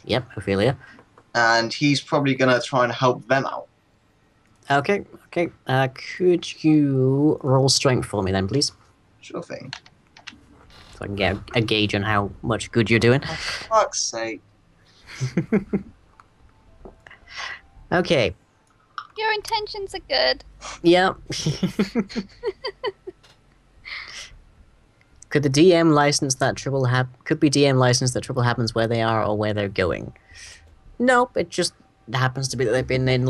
Speaker 2: Yep, Ophelia.
Speaker 5: And he's probably going to try and help them out.
Speaker 2: Okay. Could you roll strength for me then, please?
Speaker 5: Sure thing.
Speaker 2: So I can get a gauge on how much good you're doing.
Speaker 5: For fuck's sake.
Speaker 2: Okay.
Speaker 3: Your intentions are good.
Speaker 2: Yeah. Could the DM license that trouble could be DM license that trouble happens where they are or where they're going? Nope, it just happens to be that they've been in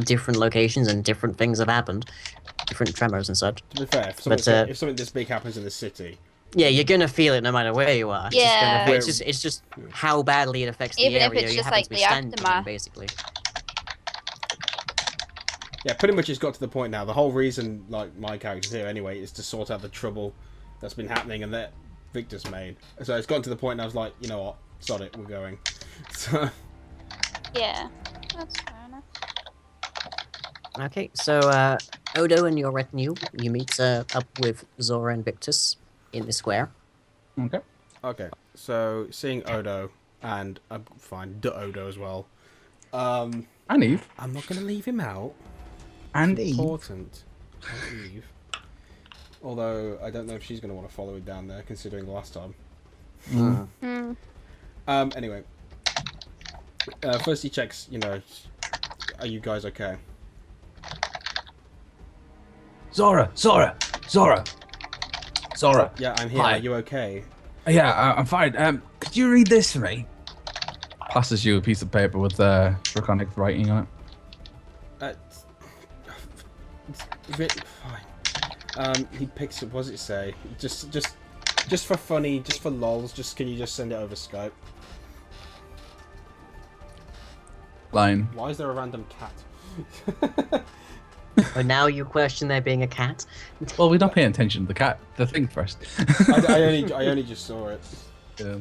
Speaker 2: different locations and different things have happened. Different tremors and such.
Speaker 1: To be fair, if something this big happens in the city...
Speaker 2: Yeah, you're gonna feel it no matter where you are.
Speaker 3: Yeah.
Speaker 2: It's just how badly it affects the
Speaker 3: Even if
Speaker 2: area
Speaker 3: it's
Speaker 2: you
Speaker 3: just
Speaker 2: happen
Speaker 3: like
Speaker 2: to be
Speaker 3: the
Speaker 2: standing in,
Speaker 3: aftermath.
Speaker 2: basically.
Speaker 1: Yeah, pretty much it's got to the point now. The whole reason, my character's here anyway, is to sort out the trouble that's been happening and that Victor's made. So it's gotten to the point and I was like, you know what, sod it, we're going. So...
Speaker 3: Yeah. That's fair enough.
Speaker 2: Okay, so Odo and your retinue, you meet up with Zora and Victus in the square.
Speaker 4: Okay.
Speaker 1: Okay, so seeing Odo, and I'm fine, Odo as well.
Speaker 4: And Eve.
Speaker 1: I'm not going to leave him out.
Speaker 4: And
Speaker 1: It's
Speaker 4: Eve.
Speaker 1: important. And Eve. Although, I don't know if she's going to want to follow it down there, considering the last time.
Speaker 2: Mm.
Speaker 1: Anyway. First he checks, are you guys okay?
Speaker 4: Zora.
Speaker 1: Yeah, I'm here.
Speaker 4: Hi.
Speaker 1: Are you okay?
Speaker 4: Yeah, I'm fine. Could you read this for me? Passes you a piece of paper with draconic writing on it.
Speaker 1: Fine. He picks it. What does it say? Just for funny, just for lols. Can you just send it over Skype?
Speaker 4: Line.
Speaker 1: Why is there a random cat?
Speaker 2: But now you question there being a cat?
Speaker 4: Well, we're not paying attention to the thing first.
Speaker 1: I only just saw it.
Speaker 4: Yeah.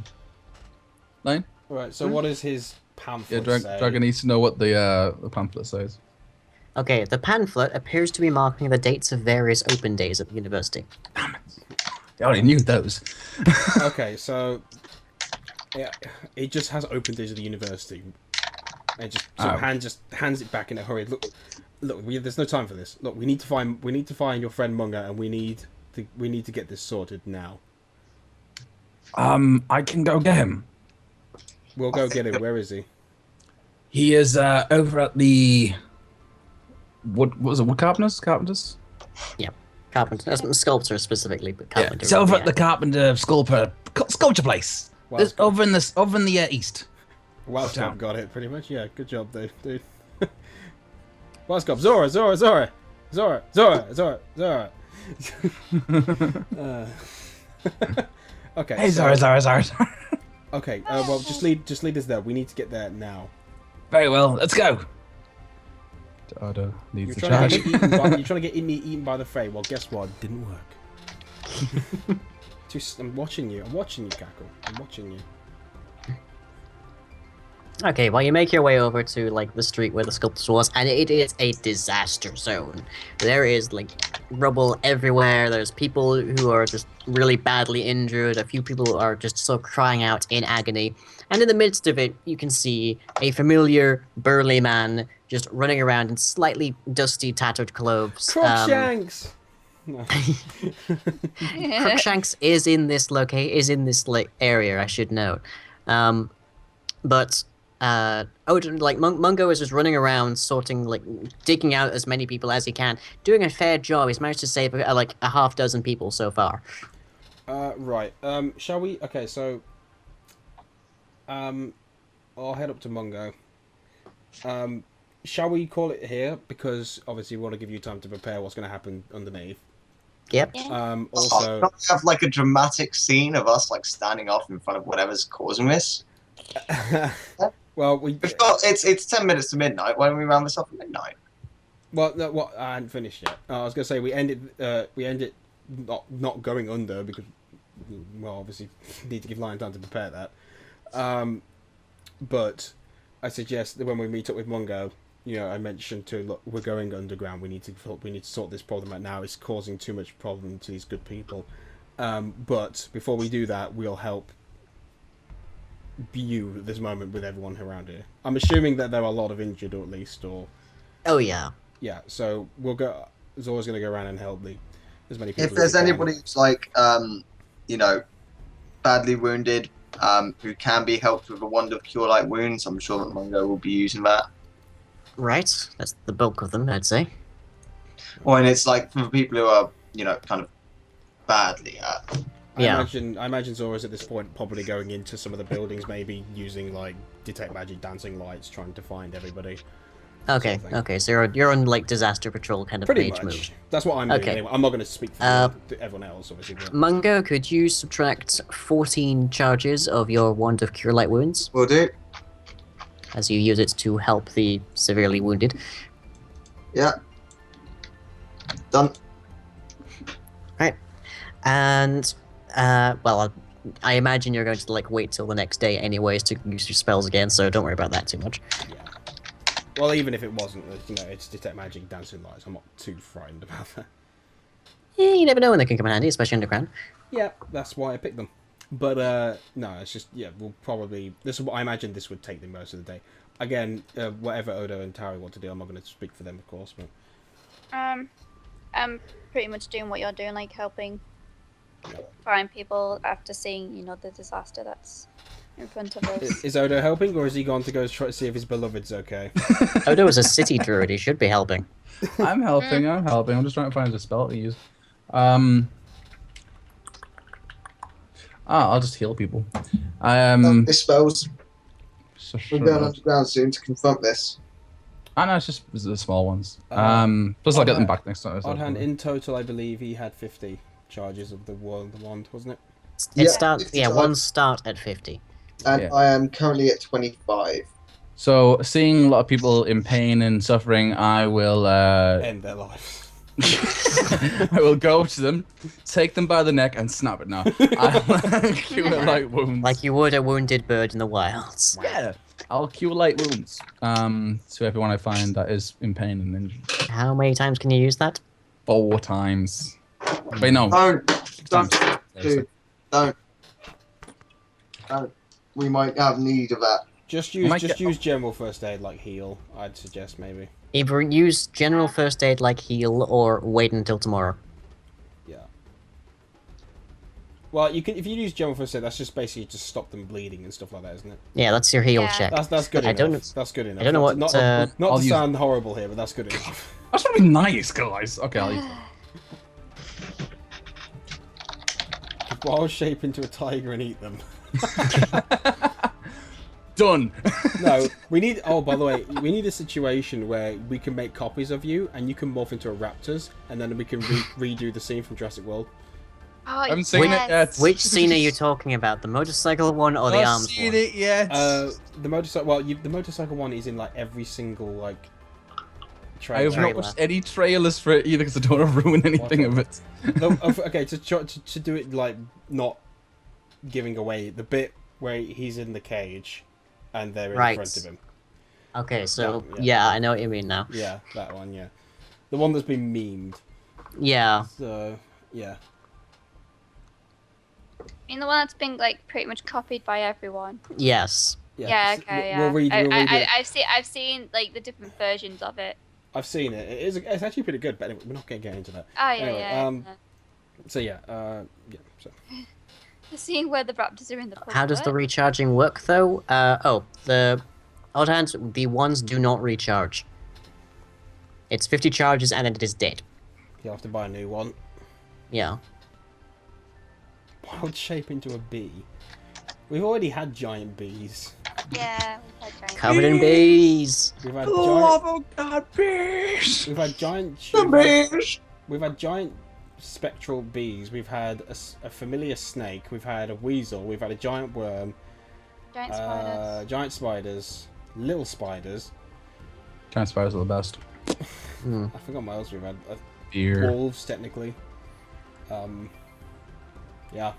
Speaker 4: Line.
Speaker 1: Right. So what does his pamphlet say?
Speaker 4: Dragon needs to know what the pamphlet says.
Speaker 2: Okay, the pamphlet appears to be marking the dates of various open days at the university.
Speaker 4: Damn it. I already knew those.
Speaker 1: Okay, so it just has open days at the university. And just hands it back in a hurry. Look, there's no time for this. Look, we need to find your friend Munga, and we need to get this sorted now.
Speaker 4: I can go get him.
Speaker 1: We'll go get him. Where is he?
Speaker 4: He is over at the what was it? Wood carpenters?
Speaker 2: Yeah, carpenter, sculptor specifically, but
Speaker 4: Yeah,
Speaker 2: carpenter.
Speaker 4: it's over at the carpenter sculpture place. It's over in the east.
Speaker 1: Wildcap got it pretty much. Yeah, good job, dude. Wildcap, Zora. Okay.
Speaker 4: Hey, Zara.
Speaker 1: Okay. Well, just lead us there. We need to get there now.
Speaker 4: Very well. Let's go. Odo needs
Speaker 1: You're
Speaker 4: the
Speaker 1: trying
Speaker 4: charge.
Speaker 1: to get me eaten by the Fae. Well, guess what? It didn't work. I'm watching you. Cackle. I'm watching you.
Speaker 2: Okay, well, you make your way over to like the street where the sculpture was, and it is a disaster zone. There is like rubble everywhere. There's people who are just really badly injured. A few people are just so crying out in agony. And in the midst of it, you can see a familiar burly man just running around in slightly dusty, tattered clothes.
Speaker 1: Crookshanks. No.
Speaker 2: Crookshanks is in this like area, I should note. But Odin, like Mungo is just running around, sorting, like digging out as many people as he can, doing a fair job. He's managed to save like a half dozen people so far.
Speaker 1: Right. Shall we? Okay, so I'll head up to Mungo. Shall we call it here? Because obviously we want to give you time to prepare what's going to happen underneath.
Speaker 2: Yep.
Speaker 1: Also,
Speaker 5: Can't we have like a dramatic scene of us like standing off in front of whatever's causing this?
Speaker 1: well,
Speaker 5: We've got it's 10 minutes to midnight. Why don't we round this off at midnight?
Speaker 1: Well, no, what I hadn't finished yet. I was going to say we ended not going under because, well, obviously need to give Lion time to prepare that. But I suggest that when we meet up with Mungo, I mentioned to look, we're going underground. We need to sort this problem out now. It's causing too much problem to these good people. But before we do that, we'll help you at this moment with everyone around here. I'm assuming that there are a lot of injured, or at least, or
Speaker 2: Oh yeah.
Speaker 1: yeah. So we'll go. Zora's going to go around and help as many people.
Speaker 5: If there's anybody who's like badly wounded, who can be helped with a wand of cure light wounds, I'm sure that Mungo will be using that.
Speaker 2: Right. That's the bulk of them, I'd say.
Speaker 5: Or and it's like for people who are kind of badly hurt.
Speaker 2: Yeah.
Speaker 1: I imagine Zora's at this point probably going into some of the buildings, maybe using like detect magic dancing lights, trying to find everybody.
Speaker 2: Okay.
Speaker 1: Sort of thing.
Speaker 2: Okay. So you're on like disaster patrol kind of
Speaker 1: Pretty
Speaker 2: page
Speaker 1: much.
Speaker 2: move.
Speaker 1: That's what I'm doing.
Speaker 2: Okay.
Speaker 1: Anyway. I'm not going to speak for everyone else, obviously. But...
Speaker 2: Mungo, could you subtract 14 charges of your Wand of Cure Light Wounds
Speaker 5: Will do.
Speaker 2: as you use it to help the severely wounded?
Speaker 5: Yeah. Done.
Speaker 2: Right. And well, I imagine you're going to like wait till the next day anyways to use your spells again, so don't worry about that too much.
Speaker 1: Yeah. Well, even if it wasn't, it's detect magic dancing lights. I'm not too frightened about that.
Speaker 2: Yeah, you never know when they can come in handy, especially underground.
Speaker 1: Yeah, that's why I picked them. But no, it's just we'll probably I imagine this would take them most of the day. Again, whatever Odo and Tari want to do, I'm not going to speak for them, of course. But
Speaker 3: I'm pretty much doing what you're doing, like helping find people after seeing, the disaster that's in front of us.
Speaker 1: Is Odo helping, or is he gone to go try to see if his beloved's okay?
Speaker 2: Odo is a city druid. He should be helping.
Speaker 4: I'm helping. I'm just trying to find a spell to use. I'll just heal people.
Speaker 6: This spells.
Speaker 4: So
Speaker 6: We're going underground soon to confront this.
Speaker 4: No, it's just the small ones. Plus I'll get them back next time.
Speaker 1: Odd hand, in total, I believe he had 50 charges of the wand, wasn't it?
Speaker 2: It
Speaker 6: Yeah,
Speaker 2: starts.
Speaker 6: 50
Speaker 2: Yeah,
Speaker 6: charge.
Speaker 2: one start at 50.
Speaker 6: And
Speaker 4: Yeah.
Speaker 6: I am currently at 25.
Speaker 4: So, seeing a lot of people in pain and suffering, I will
Speaker 1: End their lives.
Speaker 4: I will go to them, take them by the neck, and snap it now. I'll cure light wounds.
Speaker 2: Like you would a wounded bird in the wilds.
Speaker 4: Yeah, I'll cure light wounds. To everyone I find that is in pain and injured.
Speaker 2: How many times can you use that?
Speaker 4: 4 times. Wait, no.
Speaker 6: Don't,
Speaker 4: 6 times.
Speaker 6: dude, don't. We might have need of that.
Speaker 1: Just use general first aid like heal. I'd suggest maybe.
Speaker 2: Either use general first aid like heal, or wait until tomorrow.
Speaker 1: Yeah. Well, you can if you use general first aid. That's just basically to stop them bleeding and stuff like that, isn't it?
Speaker 2: Yeah, that's your heal
Speaker 3: Yeah.
Speaker 2: check.
Speaker 1: That's good
Speaker 2: I
Speaker 1: enough.
Speaker 2: don't-
Speaker 1: That's good enough.
Speaker 2: I don't know what,
Speaker 1: Not
Speaker 4: I'll
Speaker 1: to
Speaker 4: use-
Speaker 1: sound horrible here, but that's good enough.
Speaker 4: That's gonna be nice, guys. Okay, I'll use
Speaker 1: Wild shape into a tiger and eat them.
Speaker 4: Done.
Speaker 1: No, we need. Oh, by the way, we need a situation where we can make copies of you, and you can morph into a raptors, and then we can redo the scene from Jurassic World.
Speaker 3: Oh,
Speaker 4: I haven't seen it yet.
Speaker 2: Which scene are you talking about? The motorcycle one or the
Speaker 4: I've
Speaker 2: arms
Speaker 4: seen
Speaker 2: one?
Speaker 4: it yet.
Speaker 1: The motorcycle. Well, the motorcycle one is in like every single like.
Speaker 4: I have
Speaker 1: trailer.
Speaker 4: not watched any trailers for it either because I don't want to ruin anything of it.
Speaker 1: Okay, to do it like not giving away the bit where he's in the cage, and they're in
Speaker 2: Right.
Speaker 1: front of him.
Speaker 2: Okay, so
Speaker 1: Yeah.
Speaker 2: yeah, I know what you mean now.
Speaker 1: Yeah, that one. Yeah, the one that's been memed.
Speaker 2: Yeah.
Speaker 1: So yeah.
Speaker 3: I mean, the one that's been like pretty much copied by everyone.
Speaker 2: Yes.
Speaker 3: Yeah, okay, yeah.
Speaker 1: We'll read it.
Speaker 3: I've seen like the different versions of it.
Speaker 1: I've seen it. It's actually pretty good, but anyway, we're not going to get into that.
Speaker 3: Oh yeah,
Speaker 1: Anyway,
Speaker 3: yeah.
Speaker 1: So yeah, So
Speaker 3: The scene where the raptors are in the pool.
Speaker 2: How does the recharging work though? The odd hands, the ones do not recharge. It's 50 charges and then it is dead.
Speaker 1: you'll have to buy a new one.
Speaker 2: Yeah.
Speaker 1: Wild shape into a bee. We've already had giant bees.
Speaker 3: Yeah, we've had giant.
Speaker 2: Covered in bees.
Speaker 1: We've had
Speaker 4: Love
Speaker 1: giant.
Speaker 4: of God, bees.
Speaker 1: We've had giant. We've had giant spectral bees. We've had a familiar snake. We've had a weasel. We've had a giant worm.
Speaker 3: Giant spiders.
Speaker 1: Giant spiders. Little spiders.
Speaker 4: Giant spiders are the best.
Speaker 1: I forgot what else we've had.
Speaker 4: Deer.
Speaker 1: Wolves, technically. Yeah.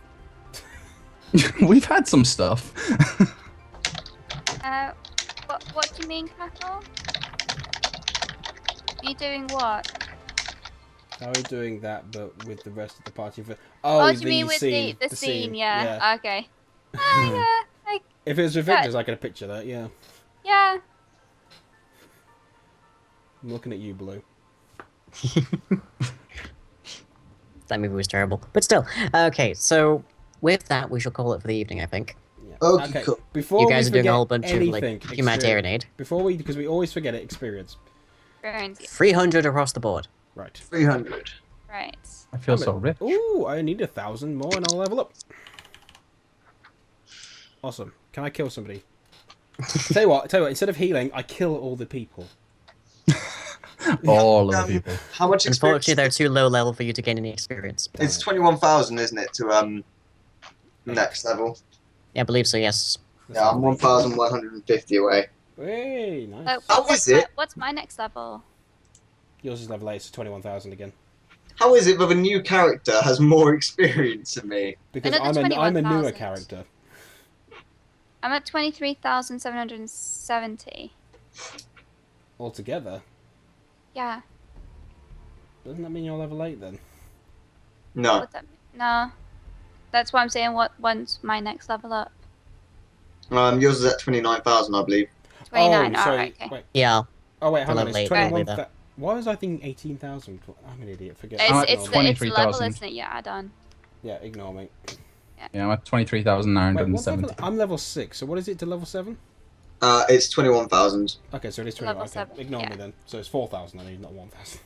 Speaker 4: We've had some stuff.
Speaker 3: What do you mean, Cattle? You doing what?
Speaker 1: How are we doing that, but with the rest of the party?
Speaker 3: Oh,
Speaker 1: Oh,
Speaker 3: do you mean with
Speaker 1: scene,
Speaker 3: the scene? Yeah. Okay. Yeah.
Speaker 1: If it was with Victor's, I could have pictured that. Yeah.
Speaker 3: Yeah.
Speaker 1: I'm looking at you, Blue.
Speaker 2: That movie was terrible. But still. Okay, so with that, we shall call it for the evening, I think.
Speaker 1: Yeah.
Speaker 6: Okay, cool.
Speaker 1: Before
Speaker 2: You guys
Speaker 1: we
Speaker 2: are doing a
Speaker 1: forget
Speaker 2: whole bunch of like
Speaker 1: anything,
Speaker 2: humanitarian aid.
Speaker 1: Before we, because we always forget it, experience.
Speaker 3: Burns.
Speaker 2: 300 across the board.
Speaker 1: Right.
Speaker 6: 300.
Speaker 3: Right.
Speaker 4: I feel so rich.
Speaker 1: Ooh, I need 1,000 more and I'll level up. Awesome. Can I kill somebody? Tell you what, instead of healing, I kill all the people.
Speaker 4: All of the people.
Speaker 6: How much experience?
Speaker 2: Unfortunately, they're too low level for you to gain any experience.
Speaker 6: It's 21,000, isn't it, to next level?
Speaker 2: Yeah, I believe so, yes.
Speaker 6: Yeah, I'm 1,150 away.
Speaker 1: Hey, nice.
Speaker 6: How is it?
Speaker 3: What's my next level?
Speaker 1: Yours is level 8, so 21,000 again.
Speaker 6: How is it that a new character has more experience than me?
Speaker 1: Because
Speaker 3: Another
Speaker 1: I'm a newer
Speaker 3: 21,000.
Speaker 1: character.
Speaker 3: I'm at 23,770.
Speaker 1: Altogether.
Speaker 3: Yeah.
Speaker 1: Doesn't that mean you're level 8 then?
Speaker 6: No.
Speaker 3: What's that? No. That's why I'm saying when's my next level up?
Speaker 6: Yours is at 29,000, I believe.
Speaker 3: 29.
Speaker 1: Oh,
Speaker 3: Alright, okay.
Speaker 1: Wait.
Speaker 2: Yeah.
Speaker 1: Oh, wait, hang on.
Speaker 2: Level
Speaker 1: It's
Speaker 2: 8,
Speaker 1: 21,000. Why was I thinking 18,000? I'm an idiot. Forget
Speaker 3: It's,
Speaker 1: it.
Speaker 3: it's,
Speaker 1: Ignore
Speaker 3: the,
Speaker 1: me.
Speaker 3: it's the level,
Speaker 4: 23,000.
Speaker 3: isn't it? Yeah, add on.
Speaker 1: Yeah, ignore me.
Speaker 4: Yeah, I'm at
Speaker 1: Wait,
Speaker 4: 23,970.
Speaker 1: I'm level 6, so what is it to level 7?
Speaker 6: It's 21,000.
Speaker 1: Okay, so it is 20.
Speaker 3: Level
Speaker 1: Okay,
Speaker 3: 7,
Speaker 1: ignore
Speaker 3: yeah.
Speaker 1: me then. So it's 4,000 I need, not 1,000.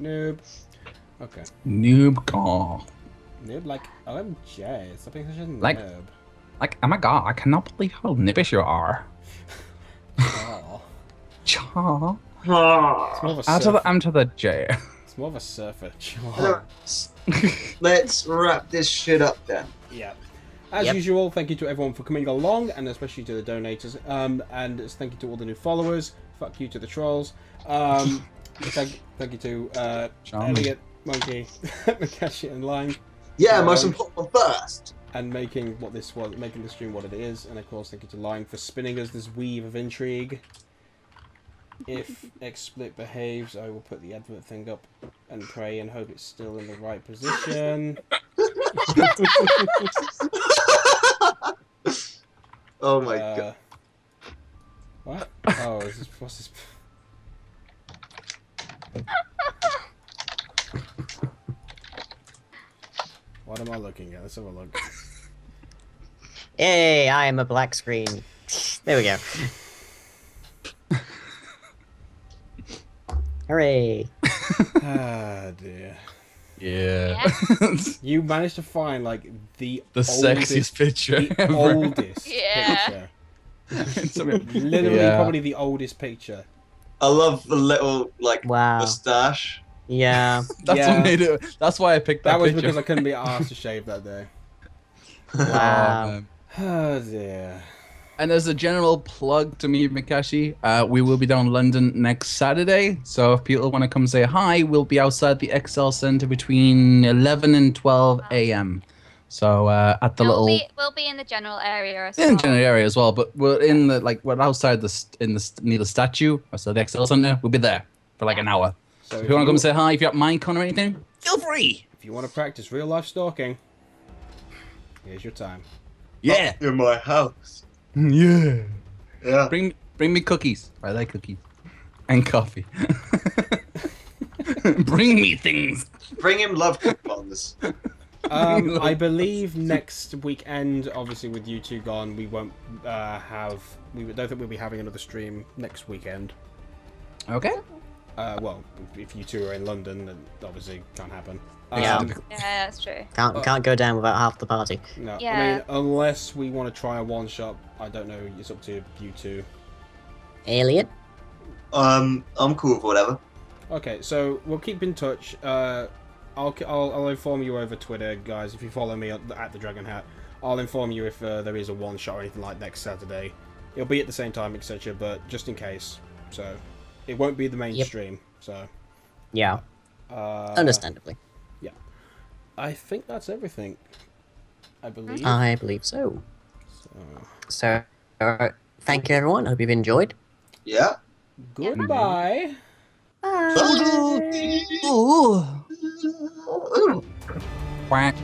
Speaker 1: Noob. Okay.
Speaker 4: Noob god.
Speaker 1: Noob, like, OMG, stop being such a
Speaker 4: Like-
Speaker 1: noob.
Speaker 4: Like, oh my god, I cannot believe how nibbish you are.
Speaker 1: Oh.
Speaker 4: Cha.
Speaker 1: It's more of a
Speaker 4: Out to
Speaker 1: surfer.
Speaker 4: the M to the J.
Speaker 1: It's more of a surfer.
Speaker 6: Let's wrap this shit up then.
Speaker 1: Yeah. As
Speaker 2: Yep.
Speaker 1: usual, thank you to everyone for coming along, and especially to the donators. And thank you to all the new followers. Fuck you to the trolls. Thank you to
Speaker 4: Charming.
Speaker 1: Elliot, Monkey, Makashi, and Line,
Speaker 6: Yeah,
Speaker 1: Yeah,
Speaker 6: most
Speaker 1: one-
Speaker 6: important first.
Speaker 1: and making the stream what it is. And of course, thank you to Line for spinning us this weave of intrigue. If XSplit behaves, I will put the advert thing up and pray and hope it's still in the right position.
Speaker 6: Oh my god.
Speaker 1: What? Oh, what's this? What am I looking at? Let's have a look.
Speaker 2: Hey, I am a black screen. There we go. Hooray.
Speaker 1: Ah, dear.
Speaker 4: Yeah.
Speaker 1: You managed to find, like, the
Speaker 4: Sexiest picture
Speaker 1: the
Speaker 4: ever.
Speaker 1: oldest
Speaker 3: Yeah.
Speaker 1: picture. Literally,
Speaker 4: Yeah.
Speaker 1: probably the oldest picture.
Speaker 6: I love the little, like,
Speaker 2: Wow.
Speaker 6: mustache.
Speaker 2: Yeah.
Speaker 4: That's
Speaker 1: Yeah.
Speaker 4: what made it. That's why I picked that,
Speaker 1: That was
Speaker 4: picture.
Speaker 1: because I couldn't be asked to shave that day.
Speaker 2: Wow.
Speaker 4: Oh, man.
Speaker 1: Oh, dear.
Speaker 4: And as a general plug to me, Mikashi, we will be down in London next Saturday. So if people want to come say hi, we'll be outside the XL Centre between 11 and 12 a.m. So at the little
Speaker 3: We'll be in the general area as
Speaker 4: in
Speaker 3: well.
Speaker 4: the general area as well, but we're in the we're outside near the statue, so the XL Centre. We'll be there for like an hour.
Speaker 1: So
Speaker 4: If you want to come say hi, if you have Minecon or anything, feel free.
Speaker 1: if you want to practice real life stalking, here's your time.
Speaker 4: Yeah,
Speaker 6: In my house.
Speaker 4: yeah.
Speaker 6: Yeah.
Speaker 4: Bring me cookies. I like cookies and coffee. Bring me things.
Speaker 6: Bring him love coupons.
Speaker 1: I believe next weekend, obviously with you two gone, we won't don't think we'll be having another stream next weekend.
Speaker 4: Okay.
Speaker 1: Well, if you two are in London, then obviously can't happen.
Speaker 2: Yeah.
Speaker 3: Yeah, that's true.
Speaker 2: Can't go down without half the party.
Speaker 1: No, I
Speaker 3: Yeah.
Speaker 1: mean, unless we want to try a one shot, I don't know. It's up to you two.
Speaker 2: Elliot?
Speaker 6: I'm cool with whatever.
Speaker 1: Okay, so we'll keep in touch. I'll inform you over Twitter, guys. If you follow me at the Dragon Hat, I'll inform you if there is a one shot or anything like next Saturday. It'll be at the same time, etc. But just in case, so it won't be the main
Speaker 2: Yep.
Speaker 1: stream. So
Speaker 2: Yeah. Understandably.
Speaker 1: I think that's everything. I believe.
Speaker 2: I believe so.
Speaker 1: So,
Speaker 2: So, thank you everyone. Hope you've enjoyed.
Speaker 6: Yeah.
Speaker 1: goodbye.
Speaker 2: Bye.
Speaker 4: Quack.